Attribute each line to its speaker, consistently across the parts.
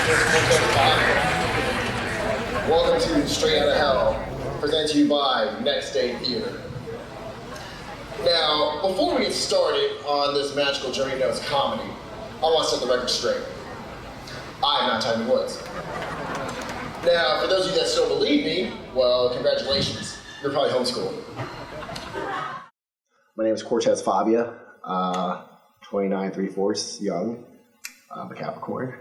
Speaker 1: name is Cortez Fabia. Welcome to Straight Outta Hell, presented to you by Next Day Theater. Now, before we get started on this magical journey known as comedy, I want to set the record straight. I am not Tommy Woods. Now, for those of you that still believe me, well, congratulations. You're probably homeschooled. My name is Cortez Fabia, 29 3/4 young. I'm a Capricorn.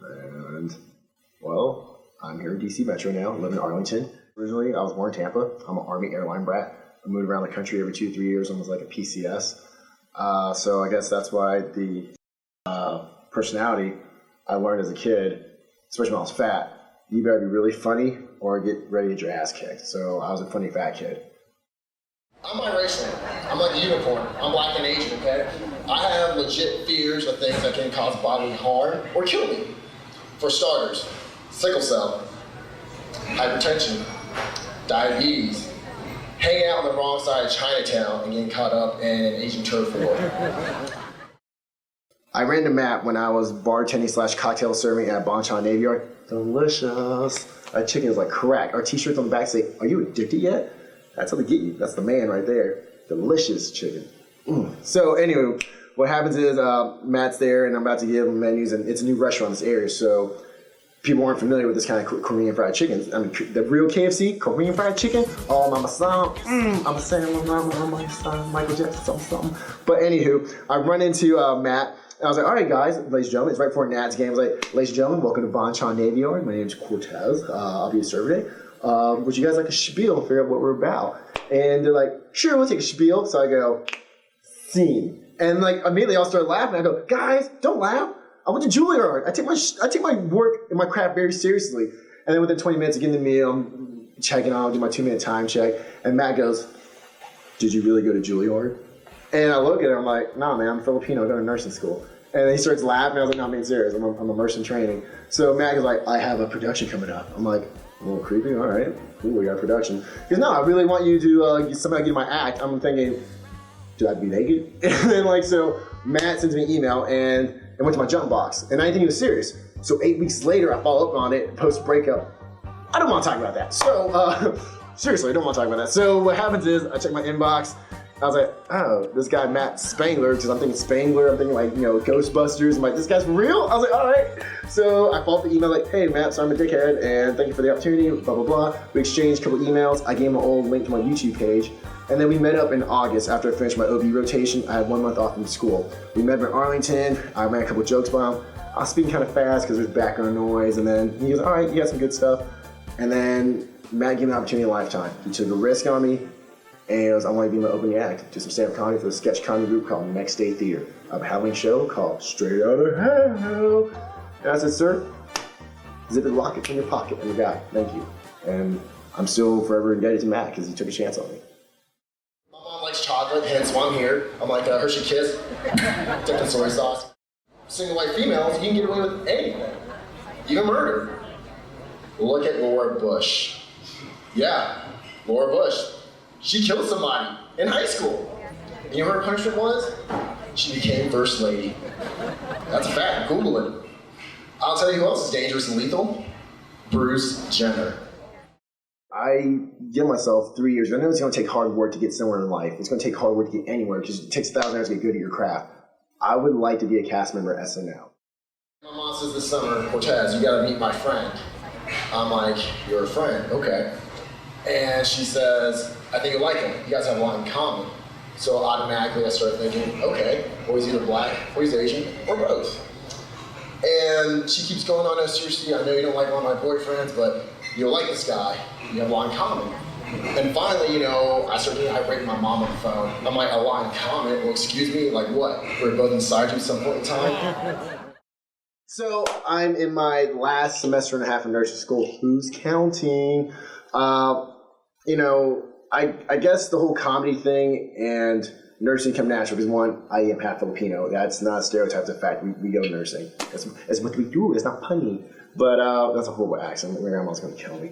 Speaker 1: And, well, I'm here in DC Metro now, live in Arlington. Originally, I was born in Tampa. I'm an Army airline brat. I moved around the country every 2 to 3 years, almost like a PCS. So I guess that's why the personality I learned as a kid, especially when I was fat, you better be really funny or get ready to get your ass kicked. So I was a funny fat kid. I'm biracial. I'm like a unicorn. I'm black and Asian, okay? I have legit fears of things that can cause bodily harm or kill me. For starters, sickle cell, hypertension, diabetes, hanging out on the wrong side of Chinatown and getting caught up in an Asian turf war. I ran the map when I was bartending / cocktail serving at Bonchon Navy Yard. Delicious. Our chicken is like crack. Our t-shirts on the back say, "Are you addicted yet?" That's how they get you. That's the man right there. Delicious chicken. So anyway, what happens is Matt's there and I'm about to give him menus, and it's a new restaurant in this area, so people aren't familiar with this kind of Korean fried chicken. I mean, the real KFC, Korean fried chicken, oh, mama son, I'm saying, my son, Michael Jackson, something. But anywho, I run into Matt, and I was like, all right, guys, ladies and gentlemen, it's right before Nat's game. I was like, ladies and gentlemen, welcome to Bonchon Navy Yard. My name is Cortez. I'll be a server today. Would you guys like a spiel to figure out what we're about? And they're like, sure, we'll take a spiel. So I go, scene. And like immediately I'll start laughing. I go, guys, don't laugh. I went to Juilliard. I take my work and my craft very seriously. And then within 20 minutes of getting the meal, I'm checking on, do my 2-minute time check. And Matt goes, did you really go to Juilliard? And I look at him, I'm like, nah, man, I'm Filipino. I go to nursing school. And then he starts laughing. I was like, no, I'm being serious. I'm a nurse in training. So Matt goes like, I have a production coming up. I'm like, a little creepy. All right, cool, we got production. He goes, no, I really want you to somehow get my act. I'm thinking, do I have to be naked? And then like, so Matt sends me an email and it went to my junk box. And I didn't think he was serious. So 8 weeks later, I follow up on it, post breakup. I don't want to talk about that. So seriously, I don't want to talk about that. So what happens is I check my inbox. I was like, oh, this guy Matt Spangler, because I'm thinking Spangler, I'm thinking like, Ghostbusters. I'm like, this guy's for real? I was like, all right. So I followed the email like, hey Matt, so I'm a dickhead and thank you for the opportunity, blah, blah, blah. We exchanged a couple emails. I gave him an old link to my YouTube page. And then we met up in August after I finished my OB rotation. I had 1 month off from school. We met up in Arlington. I ran a couple jokes by him. I was speaking kind of fast because there's background noise. And then he goes, all right, you got some good stuff. And then Matt gave me an opportunity of a lifetime. He took a risk on me. And he goes, I want to be my opening act. Do some stand-up comedy for a sketch comedy group called Next Day Theater. I have a Halloween show called Straight Outta Hell. And I said, sir, zip it, lock it in your pocket. And the guy, thank you. And I'm still forever indebted to Matt because he took a chance on me. My mom likes chocolate, hence why I'm here. I'm like a Hershey Kiss, dipped in soy sauce. Single white females, you can get away with anything, even murder. Look at Laura Bush. Yeah, Laura Bush. She killed somebody in high school. And you know what her punishment was? She became first lady. That's a fact, Google it. I'll tell you who else is dangerous and lethal. Bruce Jenner. I give myself 3 years. I know it's gonna take hard work to get somewhere in life. It's gonna take hard work to get anywhere because it takes 1,000 hours to get good at your craft. I would like to be a cast member at SNL. My mom says this summer, Cortez, you gotta meet my friend. I'm like, you're a friend, okay. And she says, I think you like him. You guys have a lot in common. So automatically I start thinking, okay, well he's either black, or he's Asian, or both. And she keeps going on, no, seriously, I know you don't like one of my boyfriends, but you don't like this guy. You have a lot in common. And finally, I start getting irate with my mom on the phone. I'm like, a lot in common? Well, excuse me, like what? We're both inside you at some point in time? So I'm in my last semester and a half of nursing school. Who's counting? I guess the whole comedy thing and nursing come natural because one, I am half Filipino. That's not a stereotype, it's a fact. We go nursing. That's what we do. It's not punny. But that's a horrible accent. My grandma's going to kill me.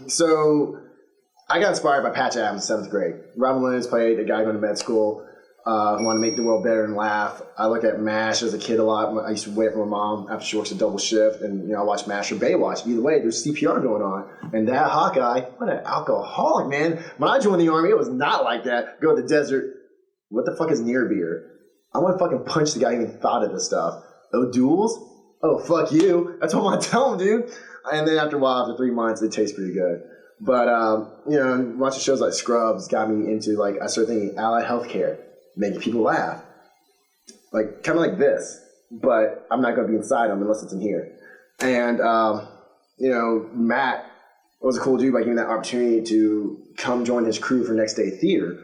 Speaker 1: So I got inspired by Patch Adams in 7th grade. Robin Williams played a guy going to med school. I want to make the world better and laugh. I look at MASH as a kid a lot. I used to wait for my mom after she works a double shift, and I watch MASH or Baywatch. Either way, there's CPR going on. And that Hawkeye, what an alcoholic, man. When I joined the Army, it was not like that. Go to the desert. What the fuck is near beer? I want to fucking punch the guy who even thought of this stuff. Oh, duels? Oh, fuck you. That's what I want to tell him, dude. And then after a while, after 3 months, it tastes pretty good. But, watching shows like Scrubs got me into, I started thinking allied healthcare, making people laugh. Kind of like this, but I'm not going to be inside them unless it's in here. And, Matt was a cool dude by giving that opportunity to come join his crew for Next Day Theater.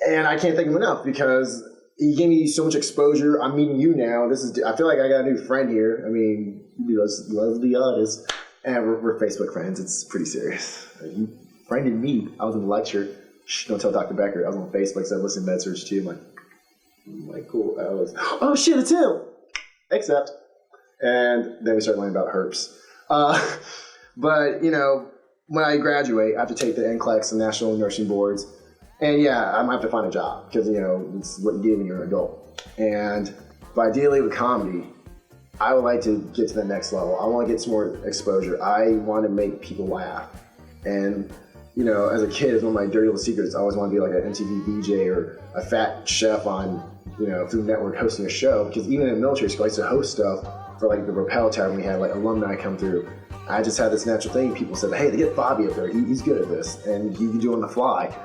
Speaker 1: And I can't thank him enough because he gave me so much exposure. I'm meeting you now. I feel like I got a new friend here. I mean, you love the artist. And we're Facebook friends. It's pretty serious. You friended me. I was in the lecture. Shh, don't tell Dr. Becker. I was on Facebook, so I listened to MedSearch too. I'm like, cool, Alex. Oh shit, it's him. Except. And then we started learning about herpes. But, when I graduate, I have to take the NCLEX and National Nursing Boards. And yeah, I'm going to have to find a job because, it's what you do when you're an adult. But ideally with comedy, I would like to get to the next level. I want to get some more exposure. I want to make people laugh. And, as a kid, it's one of my dirty little secrets. I always want to be like an MTV VJ or a fat chef on, Food Network hosting a show. Because even in military school, I used to host stuff for the Rappel Tower when we had alumni come through. I just had this natural thing. People said, hey, they get Fabia up there. He's good at this. And he can do it on the fly.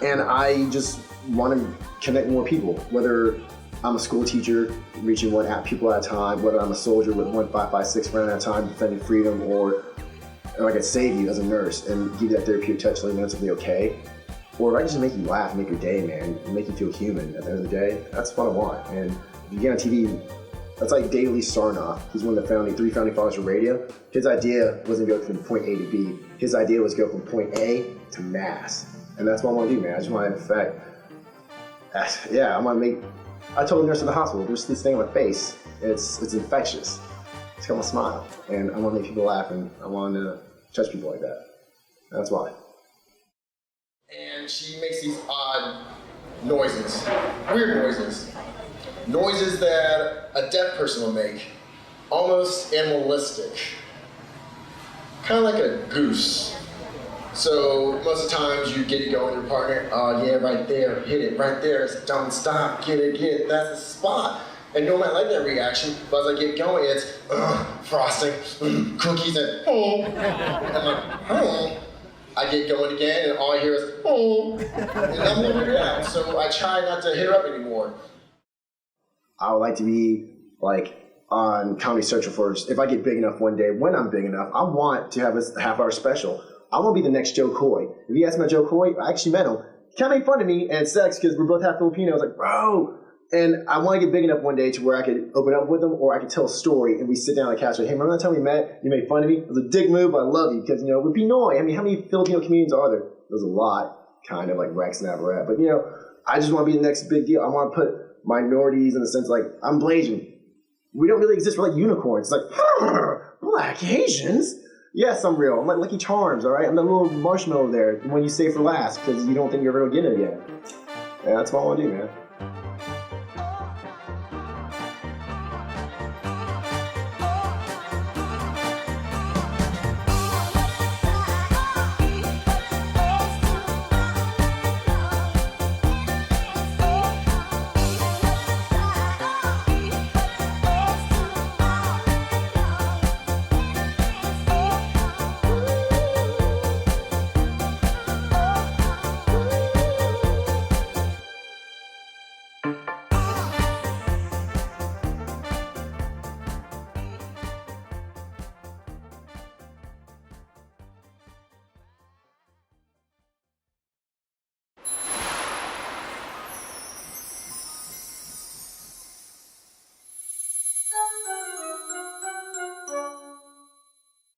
Speaker 1: And I just want to connect more people, whether I'm a school teacher reaching people at a time, whether I'm a soldier with 1,556 friends at a time defending freedom, or I could save you as a nurse and give you that therapeutic touch so you know something okay. Or if I just make you laugh, make your day, man, and make you feel human at the end of the day, that's what I want. And if you get on TV, that's like David Lee Sarnoff. He's one of the three founding fathers of radio. His idea wasn't to go from point A to B. His idea was to go from point A to mass. And that's what I want to do, man. I just want to have an effect. Yeah, I told the nurse in the hospital, there's this thing on my face. It's infectious. It's got my smile. And I want to make people laugh, and I want to touch people like that. That's why. And she makes these odd noises, weird noises. Noises that a deaf person will make, almost animalistic. Kind of like a goose. So most of the times you get it going with your partner, oh yeah, right there, hit it, right there, don't stop, get it, that's the spot. And no matter like that reaction, but as I get going, it's frosting, cookies, and I'm like, I get going again, and all I hear is, and I'm moving it out. So I try not to hit her up anymore. I would like to be on Comedy Central first. If I get big enough one day, when I'm big enough, I want to have a half-hour special. I want to be the next Joe Coy. If you ask me about Joe Coy, I actually met him. He kind of made fun of me, and it sucks because we're both half Filipino. I was like, bro. And I want to get big enough one day to where I could open up with him, or I could tell a story, and we sit down on the couch like, hey, remember that time we met? You made fun of me? It was a dick move, but I love you because, with Pinoy. I mean, how many Filipino comedians are there? There's a lot, kind of like Rex and Avaret. But, I just want to be the next big deal. I want to put minorities in the sense I'm Blasian. We don't really exist. We're like unicorns. It's like, black Asians? Yes, I'm real. I'm like Lucky Charms, all right? I'm that little marshmallow there, the one you save for last because you don't think you're ever going to get it again. Yeah, that's what I want to do, man.